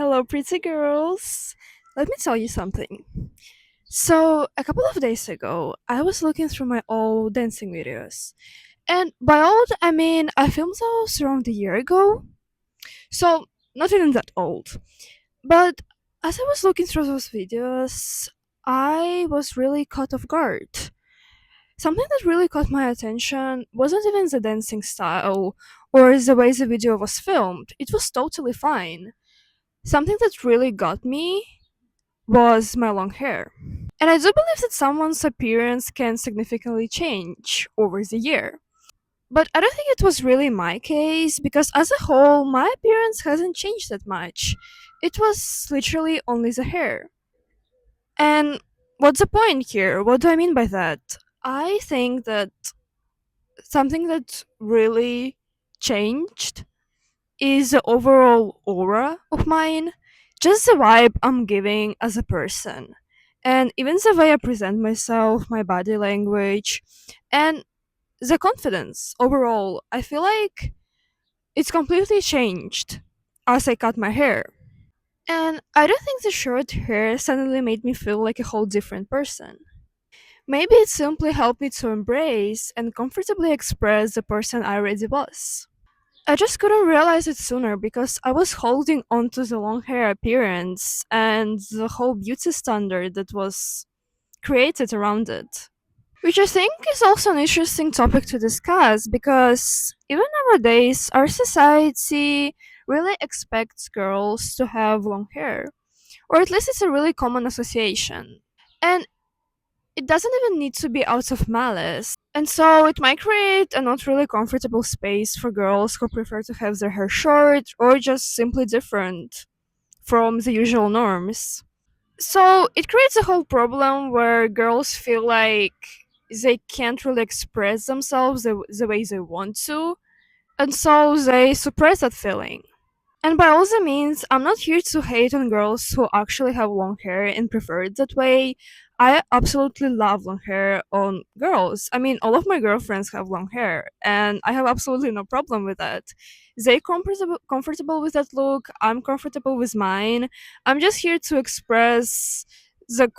Hello, pretty girls. Let me tell you something. So, a couple of days ago, I was looking through my old dancing videos. And by old, I mean I filmed those around a year ago. So, not even that old. But as I was looking through those videos, I was really caught off guard. Something that really caught my attention wasn't even the dancing style or the way the video was filmed. It was totally fine. Something that really got me was my long hair. And I do believe that someone's appearance can significantly change over the year. But I don't think it was really my case because, as a whole, my appearance hasn't changed that much. It was literally only the hair. And what's the point here? What do I mean by that? I think that something that really changed is the overall aura of mine, just the vibe I'm giving as a person. And even the way I present myself, my body language, and the confidence overall, I feel like it's completely changed as I cut my hair. And I don't think the short hair suddenly made me feel like a whole different person. Maybe it simply helped me to embrace and comfortably express the person I already was. I just couldn't realize it sooner because I was holding on to the long hair appearance and the whole beauty standard that was created around it. Which I think is also an interesting topic to discuss because even nowadays, our society really expects girls to have long hair, or at least it's a really common association. And it doesn't even need to be out of malice. And so it might create a not really comfortable space for girls who prefer to have their hair short or just simply different from the usual norms. So it creates a whole problem where girls feel like they can't really express themselves the way they want to, and so they suppress that feeling. And by all the means, I'm not here to hate on girls who actually have long hair and prefer it that way. I absolutely love long hair on girls. I mean, all of my girlfriends have long hair, and I have absolutely no problem with that. They comfortable with that look. I'm comfortable with mine. I'm just here to express the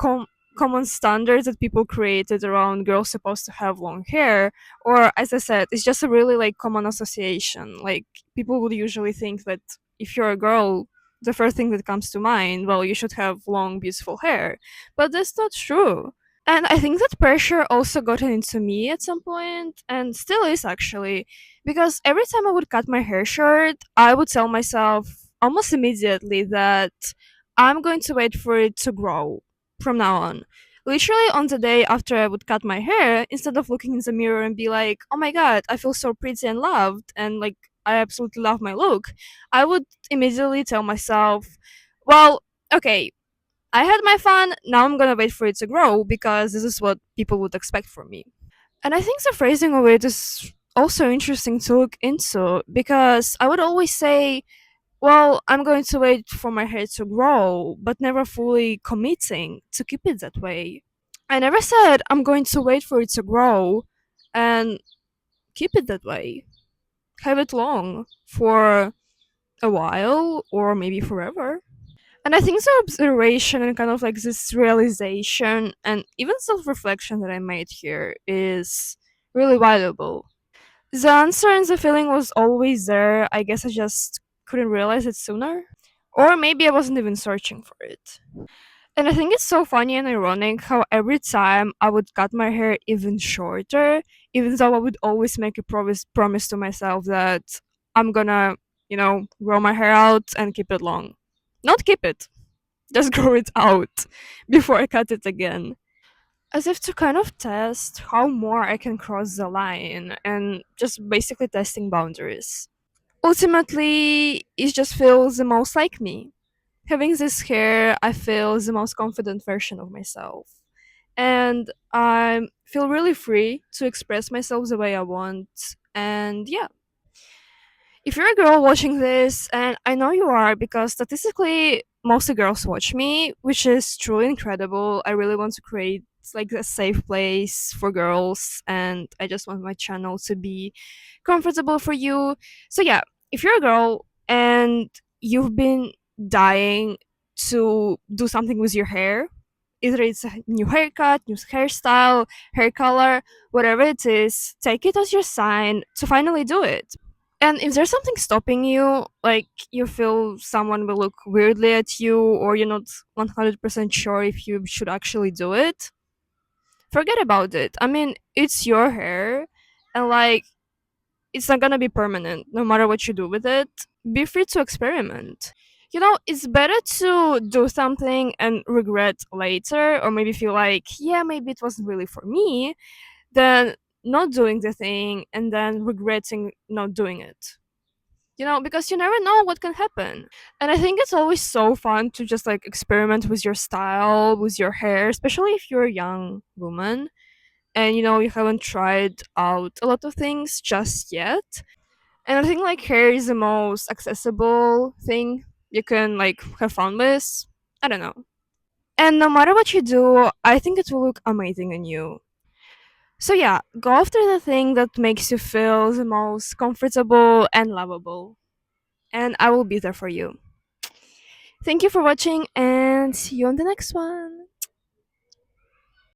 common standards that people created around girls supposed to have long hair. Or, as I said, it's just a really like common association. Like people would usually think that if you're a girl, the first thing that comes to mind, well, you should have long, beautiful hair. But that's not true. And I think that pressure also got into me at some point, and still is actually, because every time I would cut my hair short, I would tell myself almost immediately that I'm going to wait for it to grow from now on. Literally on the day after I would cut my hair, instead of looking in the mirror and be like, oh my god, I feel so pretty and loved, and like, I absolutely love my look, I would immediately tell myself, well, okay, I had my fun, now I'm gonna wait for it to grow because this is what people would expect from me. And I think the phrasing of it is also interesting to look into because I would always say, well, I'm going to wait for my hair to grow, but never fully committing to keep it that way. I never said I'm going to wait for it to grow and keep it that way. Have it long for a while or maybe forever. And I think the observation and kind of like this realization and even self reflection that I made here is really valuable. The answer and the feeling was always there. I guess I just couldn't realize it sooner. Or maybe I wasn't even searching for it. And I think it's so funny and ironic how every time I would cut my hair even shorter, even though I would always make a promise to myself that I'm gonna, grow my hair out and keep it long. Not keep it, just grow it out before I cut it again. As if to kind of test how more I can cross the line and just basically testing boundaries. Ultimately, it just feels the most like me. Having this hair, I feel the most confident version of myself. And I feel really free to express myself the way I want. And yeah, if you're a girl watching this, and I know you are because statistically mostly girls watch me, which is truly incredible. I really want to create like a safe place for girls, and I just want my channel to be comfortable for you. So yeah, if you're a girl and you've been dying to do something with your hair. Either it's a new haircut, new hairstyle, hair color, whatever it is, take it as your sign to finally do it. And if there's something stopping you, like you feel someone will look weirdly at you, or you're not 100% sure if you should actually do it, forget about it. I mean, it's your hair, and like, it's not gonna be permanent no matter what you do with it. Be free to experiment. It's better to do something and regret later, or maybe feel like, yeah, maybe it wasn't really for me, than not doing the thing and then regretting not doing it. Because you never know what can happen. And I think it's always so fun to just like experiment with your style, with your hair, especially if you're a young woman and you haven't tried out a lot of things just yet. And I think like hair is the most accessible thing you can like have fun with. I don't know. And no matter what you do, I think it will look amazing on you. So yeah, go after the thing that makes you feel the most comfortable and lovable. And I will be there for you. Thank you for watching and see you on the next one.